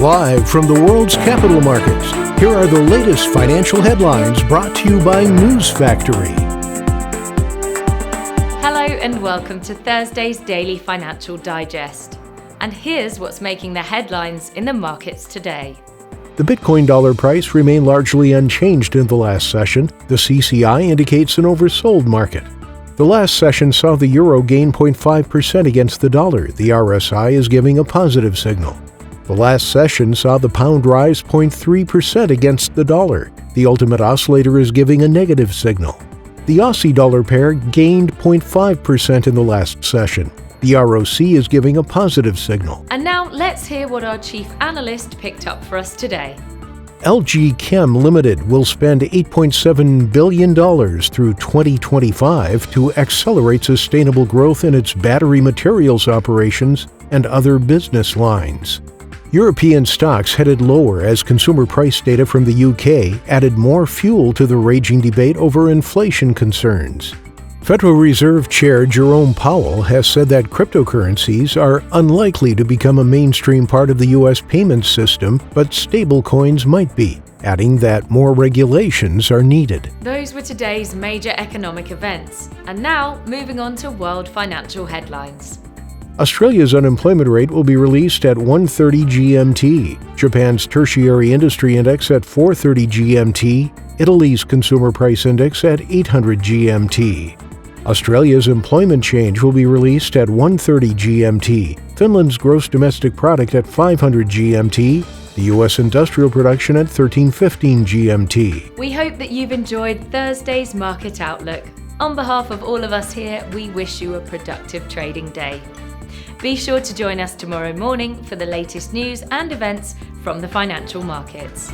Live from the world's capital markets, here are the latest financial headlines brought to you by News Factory. Hello and welcome to Thursday's Daily Financial Digest. And here's what's making the headlines in the markets today. The Bitcoin dollar price remained largely unchanged in the last session. The CCI indicates an oversold market. The last session saw the euro gain 0.5% against the dollar. The RSI is giving a positive signal. The last session saw the pound rise 0.3% against the dollar. The ultimate oscillator is giving a negative signal. The Aussie dollar pair gained 0.5% in the last session. The ROC is giving a positive signal. And now let's hear what our chief analyst picked up for us today. LG Chem Limited will spend $8.7 billion through 2025 to accelerate sustainable growth in its battery materials operations and other business lines. European stocks headed lower as consumer price data from the UK added more fuel to the raging debate over inflation concerns. Federal Reserve Chair Jerome Powell has said that cryptocurrencies are unlikely to become a mainstream part of the U.S. payment system, but stablecoins might be, adding that more regulations are needed. Those were today's major economic events. And now, moving on to world financial headlines. Australia's unemployment rate will be released at 1:30 GMT, Japan's tertiary industry index at 4:30 GMT, Italy's consumer price index at 800 GMT. Australia's employment change will be released at 1:30 GMT, Finland's gross domestic product at 500 GMT, the U.S. industrial production at 1315 GMT. We hope that you've enjoyed Thursday's Market Outlook. On behalf of all of us here, we wish you a productive trading day. Be sure to join us tomorrow morning for the latest news and events from the financial markets.